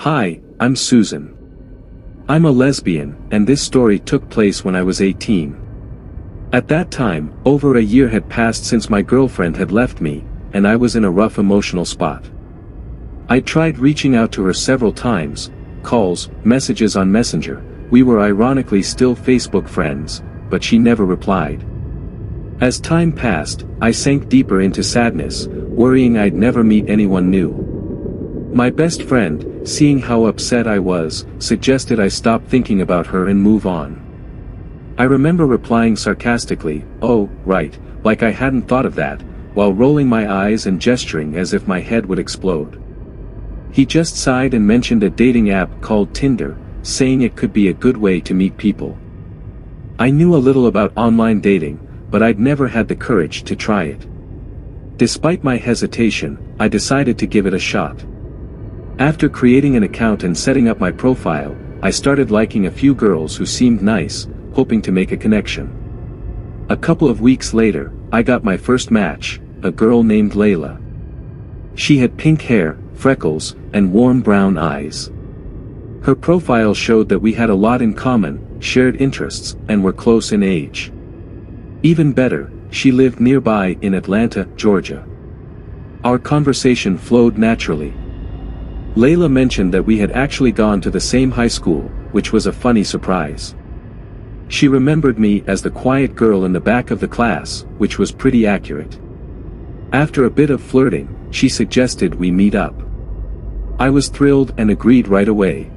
Hi, I'm Susan. I'm a lesbian, and this story took place when I was 18. At that time, over a year had passed since my girlfriend had left me, and I was in a rough emotional spot. I tried reaching out to her several times, calls, messages on Messenger. We were ironically still Facebook friends, but she never replied. As time passed, I sank deeper into sadness, worrying I'd never meet anyone new. My best friend, seeing how upset I was, suggested I stop thinking about her and move on. I remember replying sarcastically, "Oh, right," like I hadn't thought of that, while rolling my eyes and gesturing as if my head would explode. He just sighed and mentioned a dating app called Tinder, saying it could be a good way to meet people. I knew a little about online dating, but I'd never had the courage to try it. Despite my hesitation, I decided to give it a shot. After creating an account and setting up my profile, I started liking a few girls who seemed nice, hoping to make a connection. A couple of weeks later, I got my first match, a girl named Layla. She had pink hair, freckles, and warm brown eyes. Her profile showed that we had a lot in common, shared interests, and were close in age. Even better, she lived nearby in Atlanta, Georgia. Our conversation flowed naturally. Layla mentioned that we had actually gone to the same high school, which was a funny surprise. She remembered me as the quiet girl in the back of the class, which was pretty accurate. After a bit of flirting, she suggested we meet up. I was thrilled and agreed right away.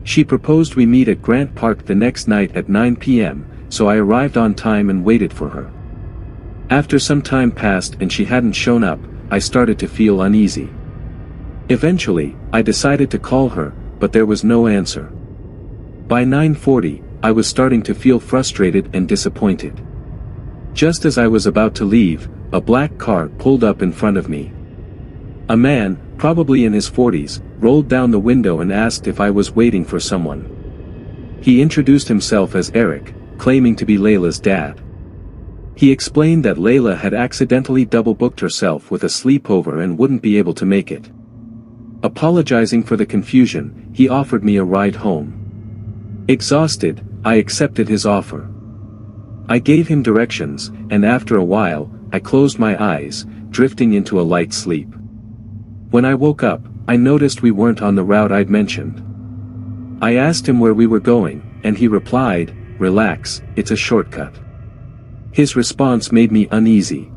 She proposed we meet at Grant Park the next night at 9 p.m., so I arrived on time and waited for her. After some time passed and she hadn't shown up, I started to feel uneasy. Eventually, I decided to call her, but there was no answer. By 9:40, I was starting to feel frustrated and disappointed. Just as I was about to leave, a black car pulled up in front of me. A man, probably in his 40s, rolled down the window and asked if I was waiting for someone. He introduced himself as Eric, claiming to be Layla's dad. He explained that Layla had accidentally double-booked herself with a sleepover and wouldn't be able to make it. Apologizing for the confusion, he offered me a ride home. Exhausted, I accepted his offer. I gave him directions, and after a while, I closed my eyes, drifting into a light sleep. When I woke up, I noticed we weren't on the route I'd mentioned. I asked him where we were going, and he replied, "Relax, it's a shortcut." His response made me uneasy.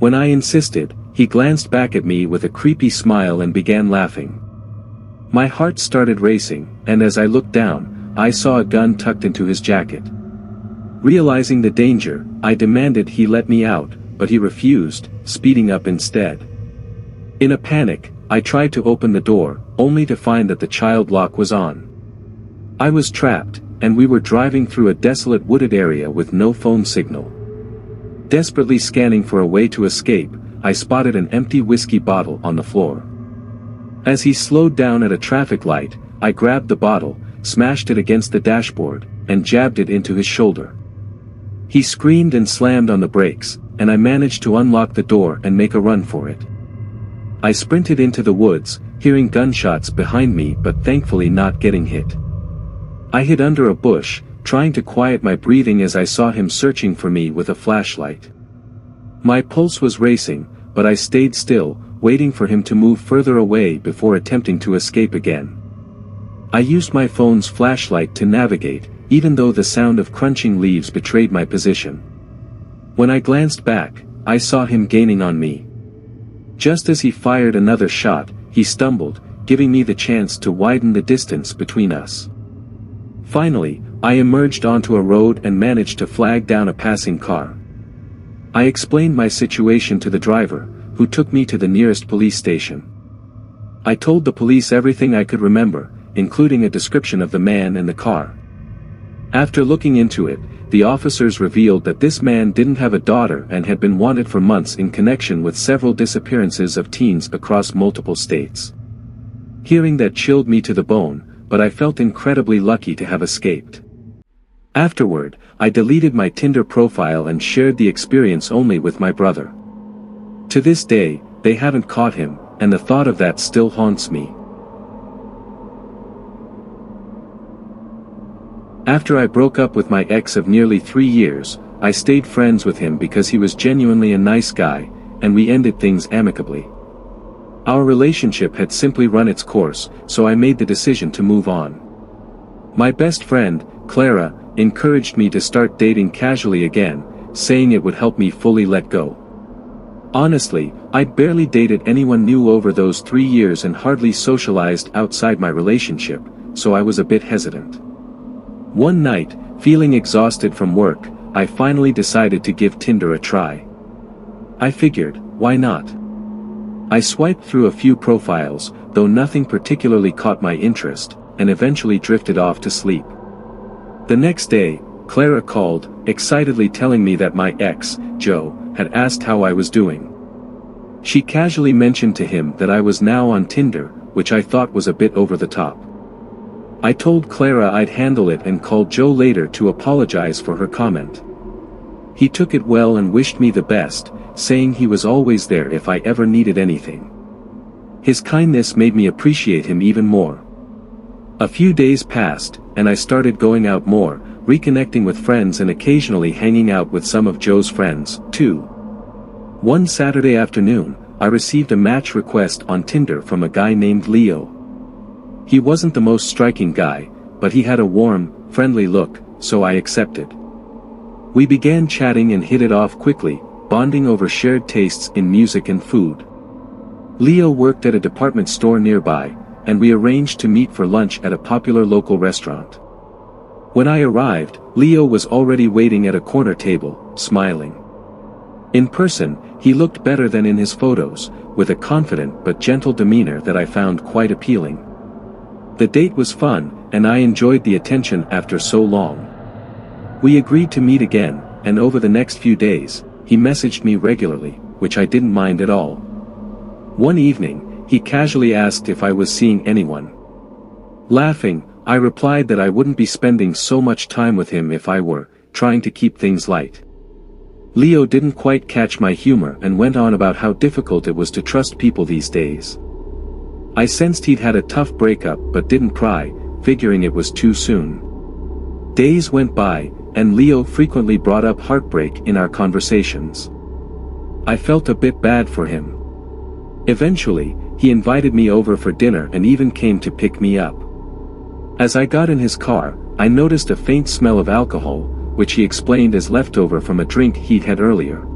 When I insisted, he glanced back at me with a creepy smile and began laughing. My heart started racing, and as I looked down, I saw a gun tucked into his jacket. Realizing the danger, I demanded he let me out, but he refused, speeding up instead. In a panic, I tried to open the door, only to find that the child lock was on. I was trapped, and we were driving through a desolate wooded area with no phone signal. Desperately scanning for a way to escape, I spotted an empty whiskey bottle on the floor. As he slowed down at a traffic light, I grabbed the bottle, smashed it against the dashboard, and jabbed it into his shoulder. He screamed and slammed on the brakes, and I managed to unlock the door and make a run for it. I sprinted into the woods, hearing gunshots behind me but thankfully not getting hit. I hid under a bush, trying to quiet my breathing as I saw him searching for me with a flashlight. My pulse was racing, but I stayed still, waiting for him to move further away before attempting to escape again. I used my phone's flashlight to navigate, even though the sound of crunching leaves betrayed my position. When I glanced back, I saw him gaining on me. Just as he fired another shot, he stumbled, giving me the chance to widen the distance between us. Finally, I emerged onto a road and managed to flag down a passing car. I explained my situation to the driver, who took me to the nearest police station. I told the police everything I could remember, including a description of the man and the car. After looking into it, the officers revealed that this man didn't have a daughter and had been wanted for months in connection with several disappearances of teens across multiple states. Hearing that chilled me to the bone, but I felt incredibly lucky to have escaped. Afterward, I deleted my Tinder profile and shared the experience only with my brother. To this day, they haven't caught him, and the thought of that still haunts me. After I broke up with my ex of nearly 3 years, I stayed friends with him because he was genuinely a nice guy, and we ended things amicably. Our relationship had simply run its course, so I made the decision to move on. My best friend, Clara, encouraged me to start dating casually again, saying it would help me fully let go. Honestly, I'd barely dated anyone new over those 3 years and hardly socialized outside my relationship, so I was a bit hesitant. One night, feeling exhausted from work, I finally decided to give Tinder a try. I figured, why not? I swiped through a few profiles, though nothing particularly caught my interest, and eventually drifted off to sleep. The next day, Clara called, excitedly telling me that my ex, Joe, had asked how I was doing. She casually mentioned to him that I was now on Tinder, which I thought was a bit over the top. I told Clara I'd handle it and called Joe later to apologize for her comment. He took it well and wished me the best, saying he was always there if I ever needed anything. His kindness made me appreciate him even more. A few days passed, and I started going out more, reconnecting with friends and occasionally hanging out with some of Joe's friends, too. One Saturday afternoon, I received a match request on Tinder from a guy named Leo. He wasn't the most striking guy, but he had a warm, friendly look, so I accepted. We began chatting and hit it off quickly, bonding over shared tastes in music and food. Leo worked at a department store nearby, and we arranged to meet for lunch at a popular local restaurant. When I arrived, Leo was already waiting at a corner table, smiling. In person, he looked better than in his photos, with a confident but gentle demeanor that I found quite appealing. The date was fun, and I enjoyed the attention after so long. We agreed to meet again, and over the next few days, he messaged me regularly, which I didn't mind at all. One evening, he casually asked if I was seeing anyone. Laughing, I replied that I wouldn't be spending so much time with him if I were, trying to keep things light. Leo didn't quite catch my humor and went on about how difficult it was to trust people these days. I sensed he'd had a tough breakup but didn't cry, figuring it was too soon. Days went by, and Leo frequently brought up heartbreak in our conversations. I felt a bit bad for him. Eventually, he invited me over for dinner and even came to pick me up. As I got in his car, I noticed a faint smell of alcohol, which he explained as leftover from a drink he'd had earlier.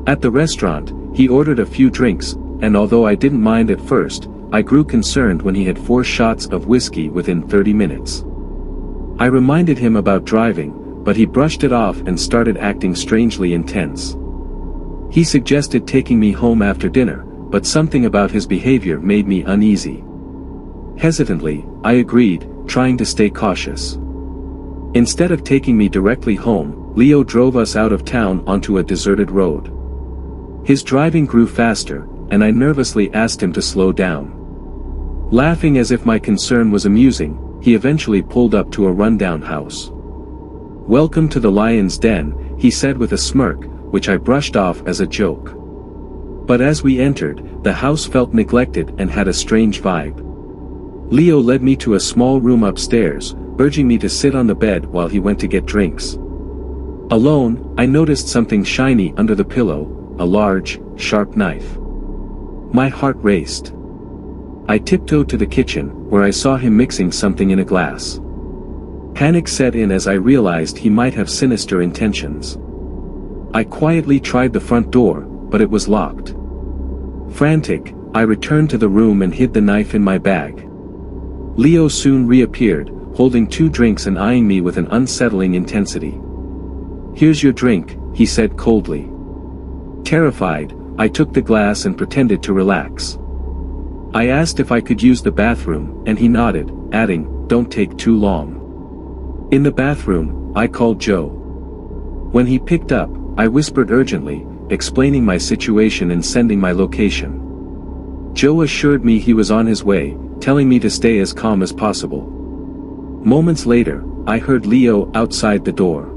At the restaurant, he ordered a few drinks, and although I didn't mind at first, I grew concerned when he had 4 shots of whiskey within 30 minutes. I reminded him about driving, but he brushed it off and started acting strangely intense. He suggested taking me home after dinner, but something about his behavior made me uneasy. Hesitantly, I agreed, trying to stay cautious. Instead of taking me directly home, Leo drove us out of town onto a deserted road. His driving grew faster, and I nervously asked him to slow down. Laughing as if my concern was amusing, he eventually pulled up to a rundown house. "Welcome to the lion's den," he said with a smirk, which I brushed off as a joke. But as we entered, the house felt neglected and had a strange vibe. Leo led me to a small room upstairs, urging me to sit on the bed while he went to get drinks. Alone, I noticed something shiny under the pillow, a large, sharp knife. My heart raced. I tiptoed to the kitchen, where I saw him mixing something in a glass. Panic set in as I realized he might have sinister intentions. I quietly tried the front door, but it was locked. Frantic, I returned to the room and hid the knife in my bag. Leo soon reappeared, holding 2 drinks and eyeing me with an unsettling intensity. "Here's your drink," he said coldly. Terrified, I took the glass and pretended to relax. I asked if I could use the bathroom, and he nodded, adding, "Don't take too long." In the bathroom, I called Joe. When he picked up, I whispered urgently, explaining my situation and sending my location. Joe assured me he was on his way, telling me to stay as calm as possible. Moments later, I heard Leo outside the door.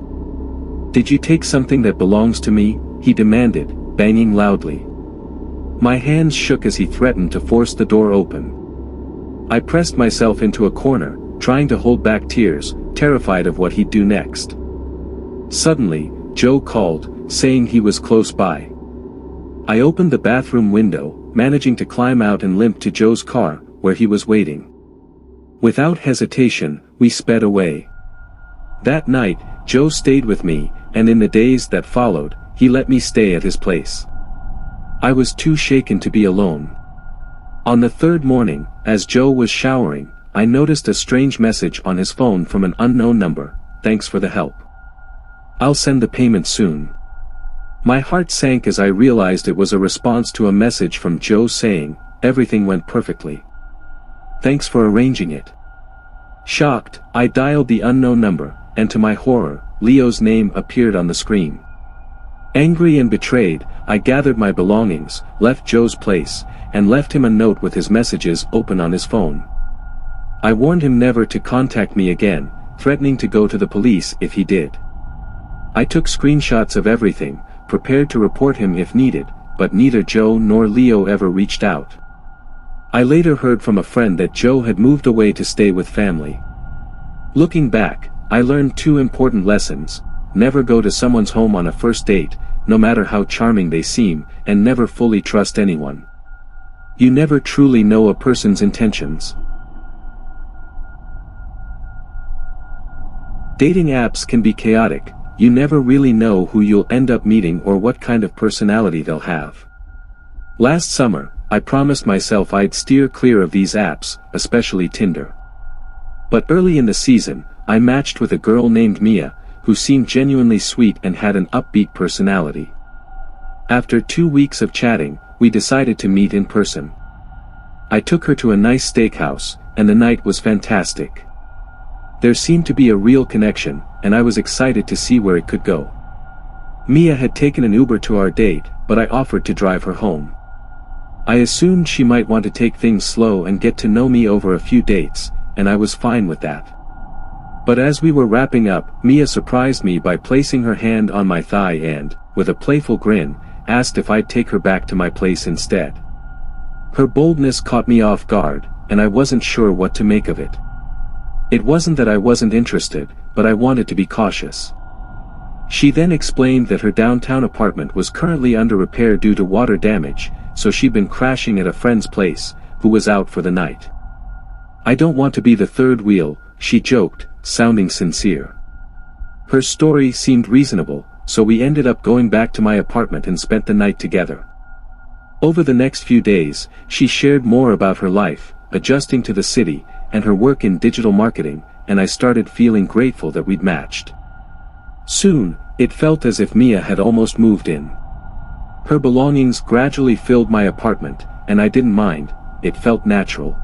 "Did you take something that belongs to me?" he demanded, banging loudly. My hands shook as he threatened to force the door open. I pressed myself into a corner, trying to hold back tears, terrified of what he'd do next. Suddenly, Joe called, saying he was close by. I opened the bathroom window, managing to climb out and limp to Joe's car, where he was waiting. Without hesitation, we sped away. That night, Joe stayed with me, and in the days that followed, he let me stay at his place. I was too shaken to be alone. On the third morning, as Joe was showering, I noticed a strange message on his phone from an unknown number: "Thanks for the help. I'll send the payment soon." My heart sank as I realized it was a response to a message from Joe saying, "Everything went perfectly. Thanks for arranging it." Shocked, I dialed the unknown number, and to my horror, Leo's name appeared on the screen. Angry and betrayed, I gathered my belongings, left Joe's place, and left him a note with his messages open on his phone. I warned him never to contact me again, threatening to go to the police if he did. I took screenshots of everything, prepared to report him if needed, but neither Joe nor Leo ever reached out. I later heard from a friend that Joe had moved away to stay with family. Looking back, I learned two important lessons: never go to someone's home on a first date, no matter how charming they seem, and never fully trust anyone. You never truly know a person's intentions. Dating apps can be chaotic. You never really know who you'll end up meeting or what kind of personality they'll have. Last summer, I promised myself I'd steer clear of these apps, especially Tinder. But early in the season, I matched with a girl named Mia, who seemed genuinely sweet and had an upbeat personality. After 2 weeks of chatting, we decided to meet in person. I took her to a nice steakhouse, and the night was fantastic. There seemed to be a real connection, and I was excited to see where it could go. Mia had taken an Uber to our date, but I offered to drive her home. I assumed she might want to take things slow and get to know me over a few dates, and I was fine with that. But as we were wrapping up, Mia surprised me by placing her hand on my thigh and, with a playful grin, asked if I'd take her back to my place instead. Her boldness caught me off guard, and I wasn't sure what to make of it. It wasn't that I wasn't interested, but I wanted to be cautious. She then explained that her downtown apartment was currently under repair due to water damage, so she'd been crashing at a friend's place, who was out for the night. "I don't want to be the third wheel," she joked, sounding sincere. Her story seemed reasonable, so we ended up going back to my apartment and spent the night together. Over the next few days, she shared more about her life, adjusting to the city, and her work in digital marketing, and I started feeling grateful that we'd matched. Soon, it felt as if Mia had almost moved in. Her belongings gradually filled my apartment, and I didn't mind. It felt natural.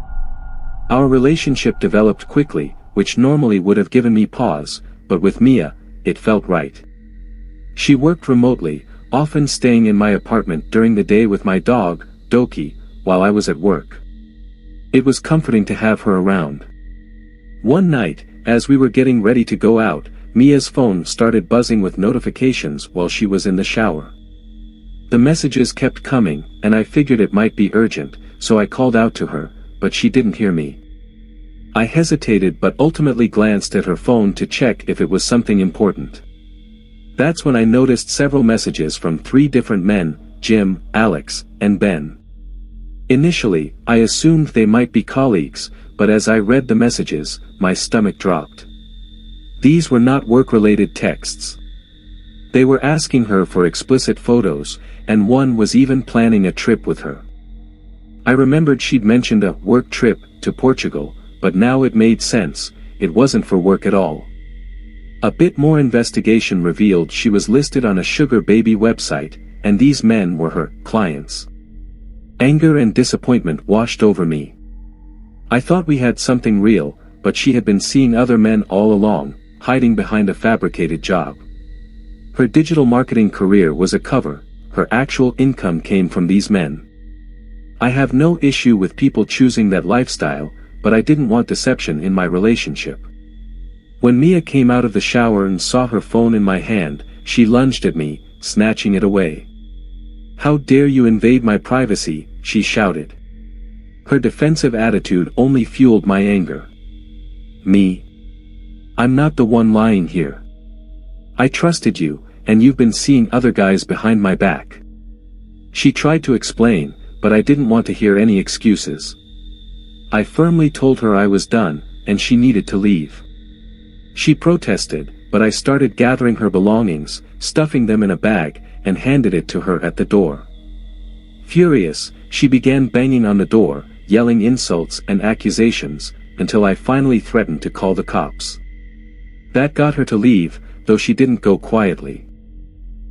Our relationship developed quickly, which normally would have given me pause, but with Mia, it felt right. She worked remotely, often staying in my apartment during the day with my dog, Doki, while I was at work. It was comforting to have her around. One night, as we were getting ready to go out, Mia's phone started buzzing with notifications while she was in the shower. The messages kept coming, and I figured it might be urgent, so I called out to her, but she didn't hear me. I hesitated but ultimately glanced at her phone to check if it was something important. That's when I noticed several messages from 3 different men: Jim, Alex, and Ben. Initially, I assumed they might be colleagues, but as I read the messages, my stomach dropped. These were not work-related texts. They were asking her for explicit photos, and one was even planning a trip with her. I remembered she'd mentioned a work trip to Portugal, but now it made sense. It wasn't for work at all. A bit more investigation revealed she was listed on a sugar baby website, and these men were her clients. Anger and disappointment washed over me. I thought we had something real, but she had been seeing other men all along, hiding behind a fabricated job. Her digital marketing career was a cover. Her actual income came from these men. I have no issue with people choosing that lifestyle, but I didn't want deception in my relationship. When Mia came out of the shower and saw her phone in my hand, she lunged at me, snatching it away. "How dare you invade my privacy," she shouted. Her defensive attitude only fueled my anger. Me? I'm not the one lying here. I trusted you, and you've been seeing other guys behind my back. She tried to explain, but I didn't want to hear any excuses. I firmly told her I was done, and she needed to leave. She protested, but I started gathering her belongings, stuffing them in a bag, and handed it to her at the door. Furious, she began banging on the door, yelling insults and accusations, until I finally threatened to call the cops. That got her to leave, though she didn't go quietly.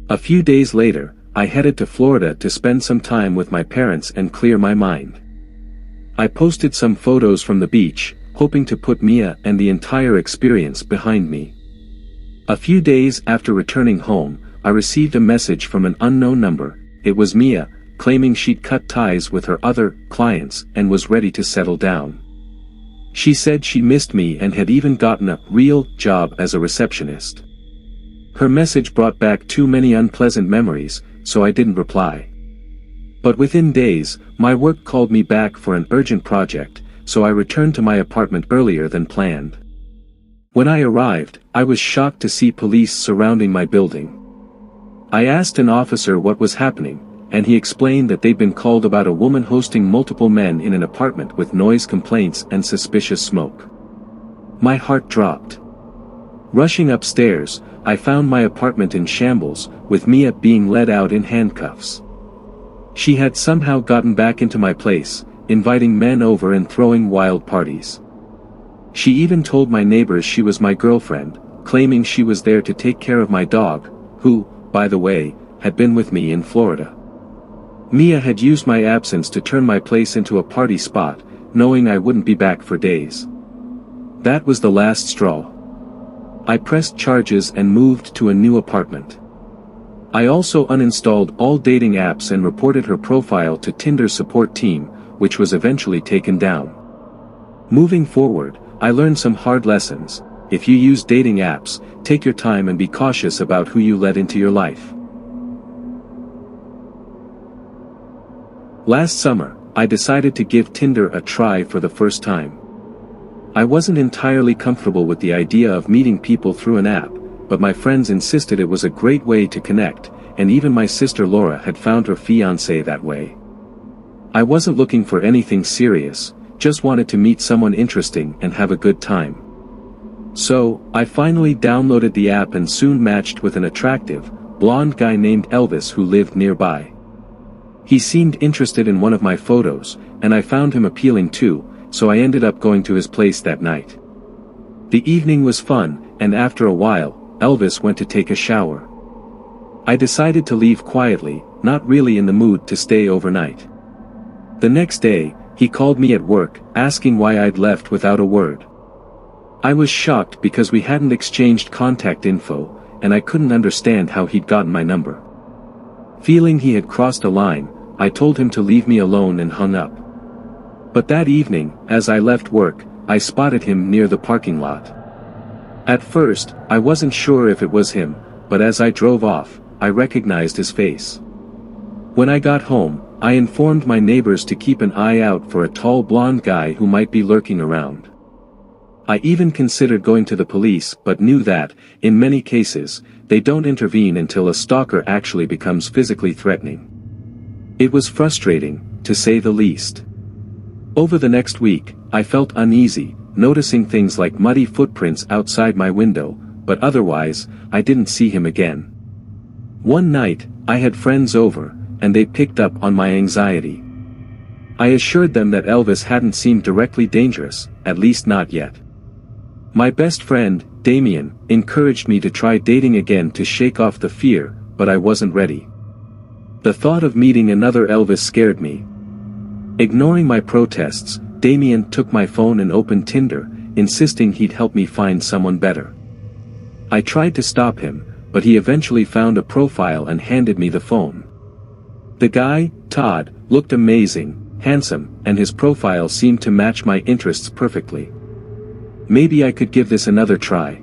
A few days later, I headed to Florida to spend some time with my parents and clear my mind. I posted some photos from the beach, hoping to put Mia and the entire experience behind me. A few days after returning home, I received a message from an unknown number. It was Mia, claiming she'd cut ties with her other clients and was ready to settle down. She said she missed me and had even gotten a real job as a receptionist. Her message brought back too many unpleasant memories, so I didn't reply. But within days, my work called me back for an urgent project, so I returned to my apartment earlier than planned. When I arrived, I was shocked to see police surrounding my building. I asked an officer what was happening, and he explained that they'd been called about a woman hosting multiple men in an apartment with noise complaints and suspicious smoke. My heart dropped. Rushing upstairs, I found my apartment in shambles, with Mia being led out in handcuffs. She had somehow gotten back into my place, inviting men over and throwing wild parties. She even told my neighbors she was my girlfriend, claiming she was there to take care of my dog, who, by the way, had been with me in Florida. Mia had used my absence to turn my place into a party spot, knowing I wouldn't be back for days. That was the last straw. I pressed charges and moved to a new apartment. I also uninstalled all dating apps and reported her profile to Tinder's support team, which was eventually taken down. Moving forward, I learned some hard lessons. If you use dating apps, take your time and be cautious about who you let into your life. Last summer, I decided to give Tinder a try for the first time. I wasn't entirely comfortable with the idea of meeting people through an app, but my friends insisted it was a great way to connect, and even my sister Laura had found her fiancé that way. I wasn't looking for anything serious, just wanted to meet someone interesting and have a good time. So, I finally downloaded the app and soon matched with an attractive, blonde guy named Elvis who lived nearby. He seemed interested in one of my photos, and I found him appealing too, so I ended up going to his place that night. The evening was fun, and after a while, Elvis went to take a shower. I decided to leave quietly, not really in the mood to stay overnight. The next day, he called me at work, asking why I'd left without a word. I was shocked because we hadn't exchanged contact info, and I couldn't understand how he'd gotten my number. Feeling he had crossed a line, I told him to leave me alone and hung up. But that evening, as I left work, I spotted him near the parking lot. At first, I wasn't sure if it was him, but as I drove off, I recognized his face. When I got home, I informed my neighbors to keep an eye out for a tall blonde guy who might be lurking around. I even considered going to the police but knew that, in many cases, they don't intervene until a stalker actually becomes physically threatening. It was frustrating, to say the least. Over the next week, I felt uneasy, noticing things like muddy footprints outside my window, but otherwise, I didn't see him again. One night, I had friends over, and they picked up on my anxiety. I assured them that Elvis hadn't seemed directly dangerous, at least not yet. My best friend, Damien, encouraged me to try dating again to shake off the fear, but I wasn't ready. The thought of meeting another Elvis scared me. Ignoring my protests, Damien took my phone and opened Tinder, insisting he'd help me find someone better. I tried to stop him, but he eventually found a profile and handed me the phone. The guy, Todd, looked amazing, handsome, and his profile seemed to match my interests perfectly. Maybe I could give this another try.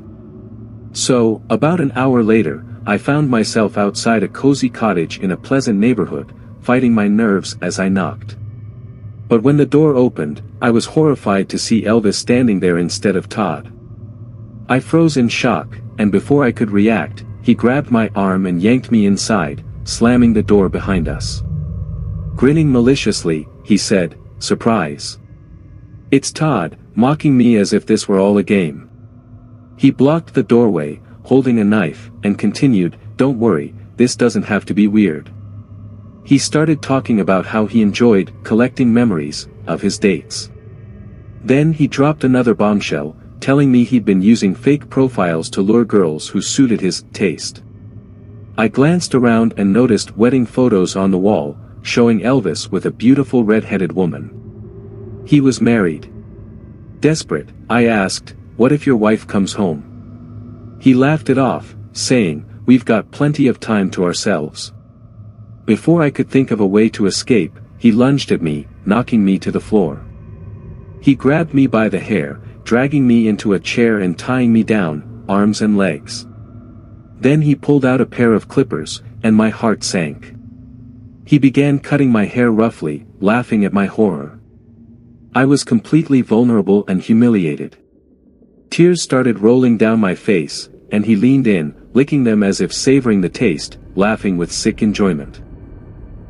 So, about an hour later, I found myself outside a cozy cottage in a pleasant neighborhood, fighting my nerves as I knocked. But when the door opened, I was horrified to see Elvis standing there instead of Todd. I froze in shock, and before I could react, he grabbed my arm and yanked me inside, slamming the door behind us. Grinning maliciously, he said, "Surprise. It's Todd," mocking me as if this were all a game. He blocked the doorway, holding a knife, and continued, "Don't worry, this doesn't have to be weird." He started talking about how he enjoyed collecting memories of his dates. Then he dropped another bombshell, telling me he'd been using fake profiles to lure girls who suited his taste. I glanced around and noticed wedding photos on the wall, showing Elvis with a beautiful red-headed woman. He was married. Desperate, I asked, "What if your wife comes home?" He laughed it off, saying, "We've got plenty of time to ourselves." Before I could think of a way to escape, he lunged at me, knocking me to the floor. He grabbed me by the hair, dragging me into a chair and tying me down, arms and legs. Then he pulled out a pair of clippers, and my heart sank. He began cutting my hair roughly, laughing at my horror. I was completely vulnerable and humiliated. Tears started rolling down my face, and he leaned in, licking them as if savoring the taste, laughing with sick enjoyment.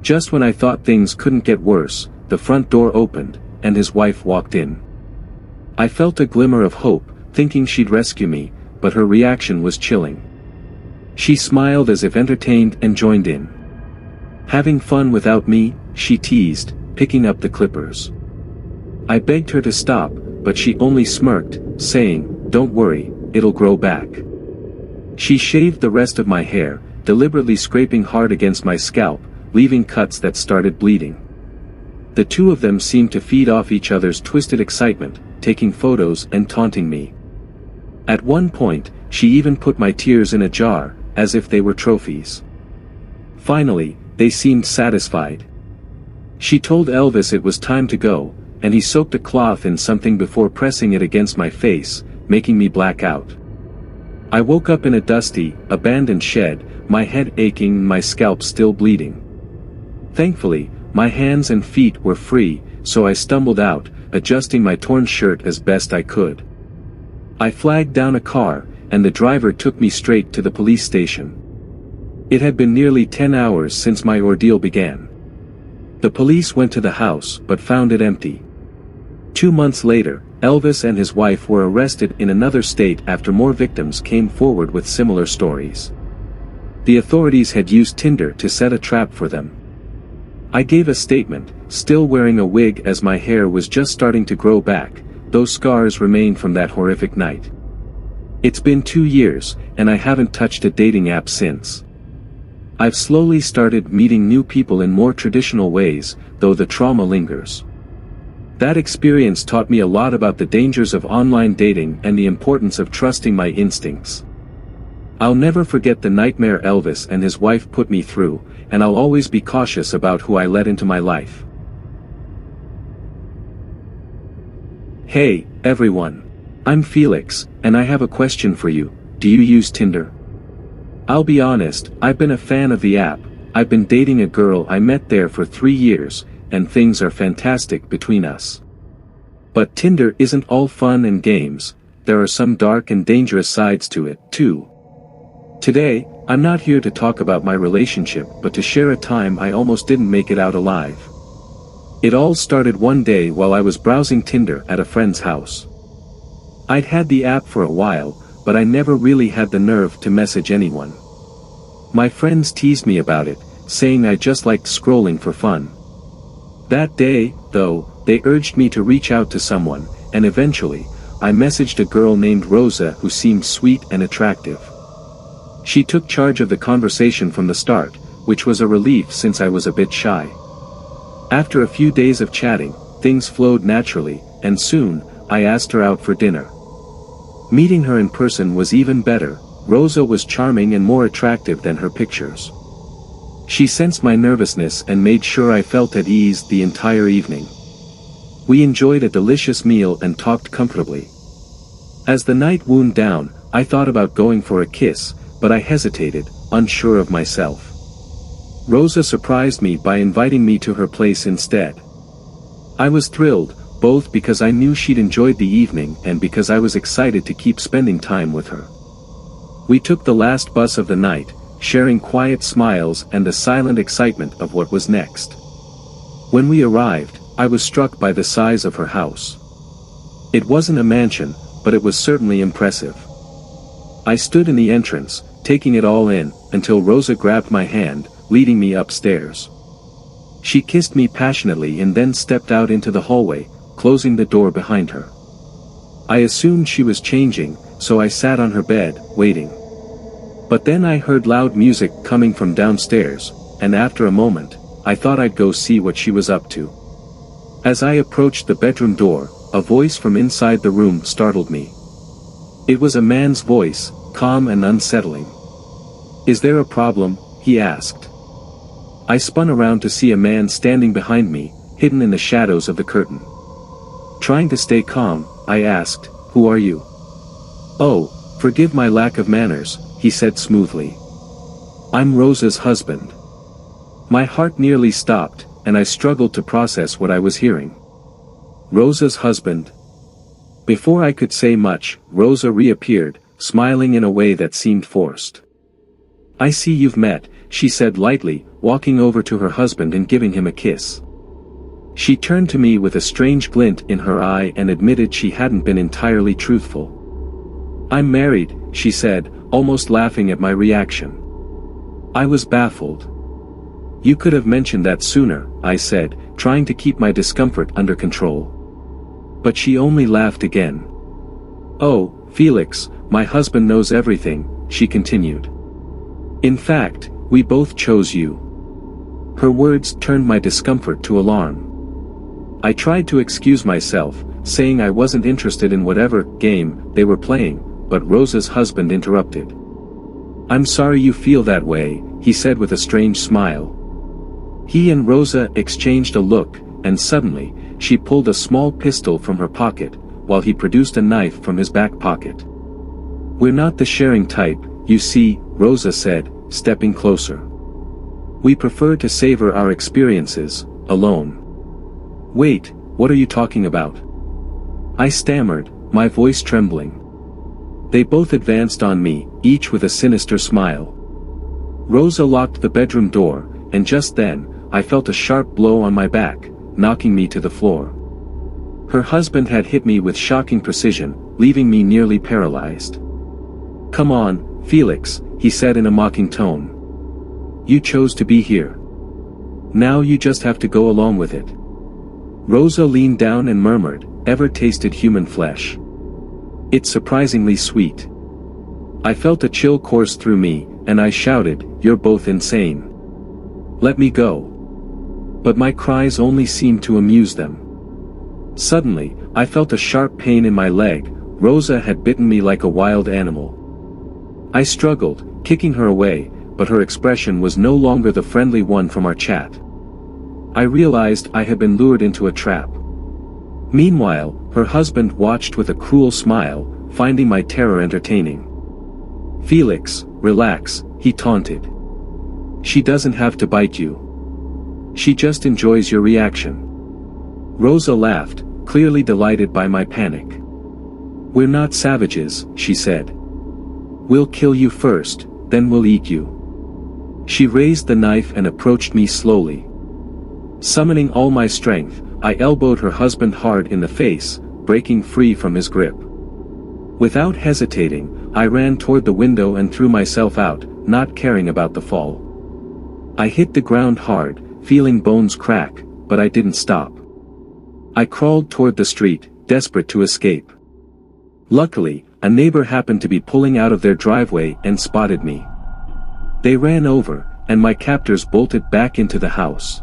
Just when I thought things couldn't get worse, the front door opened, and his wife walked in. I felt a glimmer of hope, thinking she'd rescue me, but her reaction was chilling. She smiled as if entertained and joined in. "Having fun without me?" she teased, picking up the clippers. I begged her to stop, but she only smirked, saying, "Don't worry, it'll grow back." She shaved the rest of my hair, deliberately scraping hard against my scalp, leaving cuts that started bleeding. The two of them seemed to feed off each other's twisted excitement, taking photos and taunting me. At one point, she even put my tears in a jar, as if they were trophies. Finally, they seemed satisfied. She told Elvis it was time to go, and he soaked a cloth in something before pressing it against my face, making me black out. I woke up in a dusty, abandoned shed, my head aching and my scalp still bleeding. Thankfully, my hands and feet were free, so I stumbled out, adjusting my torn shirt as best I could. I flagged down a car, and the driver took me straight to the police station. It had been nearly 10 hours since my ordeal began. The police went to the house but found it empty. 2 months later, Elvis and his wife were arrested in another state after more victims came forward with similar stories. The authorities had used Tinder to set a trap for them. I gave a statement, still wearing a wig as my hair was just starting to grow back, though scars remain from that horrific night. It's been 2 years, and I haven't touched a dating app since. I've slowly started meeting new people in more traditional ways, though the trauma lingers. That experience taught me a lot about the dangers of online dating and the importance of trusting my instincts. I'll never forget the nightmare Elvis and his wife put me through, and I'll always be cautious about who I let into my life. Hey, everyone. I'm Felix, and I have a question for you. Do you use Tinder? I'll be honest, I've been a fan of the app. I've been dating a girl I met there for 3 years, and things are fantastic between us. But Tinder isn't all fun and games, there are some dark and dangerous sides to it, too. Today, I'm not here to talk about my relationship but to share a time I almost didn't make it out alive. It all started one day while I was browsing Tinder at a friend's house. I'd had the app for a while, but I never really had the nerve to message anyone. My friends teased me about it, saying I just liked scrolling for fun. That day, though, they urged me to reach out to someone, and eventually, I messaged a girl named Rosa who seemed sweet and attractive. She took charge of the conversation from the start, which was a relief since I was a bit shy. After a few days of chatting, things flowed naturally, and soon, I asked her out for dinner. Meeting her in person was even better. Rosa was charming and more attractive than her pictures. She sensed my nervousness and made sure I felt at ease the entire evening. We enjoyed a delicious meal and talked comfortably. As the night wound down, I thought about going for a kiss, but I hesitated, unsure of myself. Rosa surprised me by inviting me to her place instead. I was thrilled, both because I knew she'd enjoyed the evening and because I was excited to keep spending time with her. We took the last bus of the night, sharing quiet smiles and the silent excitement of what was next. When we arrived, I was struck by the size of her house. It wasn't a mansion, but it was certainly impressive. I stood in the entrance, taking it all in, until Rosa grabbed my hand, leading me upstairs. She kissed me passionately and then stepped out into the hallway, closing the door behind her. I assumed she was changing, so I sat on her bed, waiting. But then I heard loud music coming from downstairs, and after a moment, I thought I'd go see what she was up to. As I approached the bedroom door, a voice from inside the room startled me. It was a man's voice, calm and unsettling. "Is there a problem?" he asked. I spun around to see a man standing behind me, hidden in the shadows of the curtain. Trying to stay calm, I asked, "Who are you?" "Oh, forgive my lack of manners," he said smoothly. "I'm Rosa's husband." My heart nearly stopped, and I struggled to process what I was hearing. Rosa's husband? Before I could say much, Rosa reappeared, smiling in a way that seemed forced. "I see you've met," she said lightly, walking over to her husband and giving him a kiss. She turned to me with a strange glint in her eye and admitted she hadn't been entirely truthful. "I'm married," she said, almost laughing at my reaction. I was baffled. "You could have mentioned that sooner," I said, trying to keep my discomfort under control. But she only laughed again. "Oh, Felix, my husband knows everything," she continued. "In fact, we both chose you." Her words turned my discomfort to alarm. I tried to excuse myself, saying I wasn't interested in whatever game they were playing, but Rosa's husband interrupted. "I'm sorry you feel that way," he said with a strange smile. He and Rosa exchanged a look, and suddenly, she pulled a small pistol from her pocket, while he produced a knife from his back pocket. "We're not the sharing type, you see," Rosa said, stepping closer. "We prefer to savor our experiences, alone." "Wait, what are you talking about?" I stammered, my voice trembling. They both advanced on me, each with a sinister smile. Rosa locked the bedroom door, and just then, I felt a sharp blow on my back, knocking me to the floor. Her husband had hit me with shocking precision, leaving me nearly paralyzed. "Come on, Felix," he said in a mocking tone. "You chose to be here. Now you just have to go along with it." Rosa leaned down and murmured, "Ever tasted human flesh? It's surprisingly sweet." I felt a chill course through me, and I shouted, "You're both insane. Let me go." But my cries only seemed to amuse them. Suddenly, I felt a sharp pain in my leg. Rosa had bitten me like a wild animal. I struggled, kicking her away, but her expression was no longer the friendly one from our chat. I realized I had been lured into a trap. Meanwhile, her husband watched with a cruel smile, finding my terror entertaining. "Felix, relax," he taunted. "She doesn't have to bite you. She just enjoys your reaction." Rosa laughed, clearly delighted by my panic. "We're not savages," she said. "We'll kill you first, then we'll eat you." She raised the knife and approached me slowly. Summoning all my strength, I elbowed her husband hard in the face, breaking free from his grip. Without hesitating, I ran toward the window and threw myself out, not caring about the fall. I hit the ground hard, feeling bones crack, but I didn't stop. I crawled toward the street, desperate to escape. Luckily, a neighbor happened to be pulling out of their driveway and spotted me. They ran over, and my captors bolted back into the house.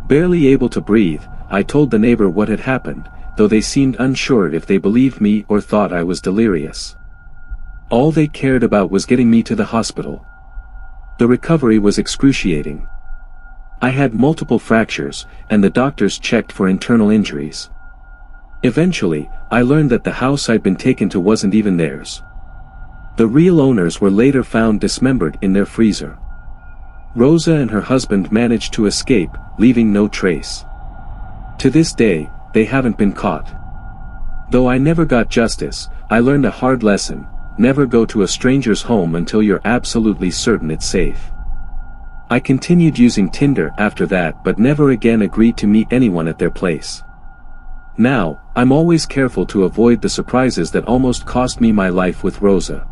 Barely able to breathe, I told the neighbor what had happened, though they seemed unsure if they believed me or thought I was delirious. All they cared about was getting me to the hospital. The recovery was excruciating. I had multiple fractures, and the doctors checked for internal injuries. Eventually, I learned that the house I'd been taken to wasn't even theirs. The real owners were later found dismembered in their freezer. Rosa and her husband managed to escape, leaving no trace. To this day, they haven't been caught. Though I never got justice, I learned a hard lesson: never go to a stranger's home until you're absolutely certain it's safe. I continued using Tinder after that, but never again agreed to meet anyone at their place. Now, I'm always careful to avoid the surprises that almost cost me my life with Rosa.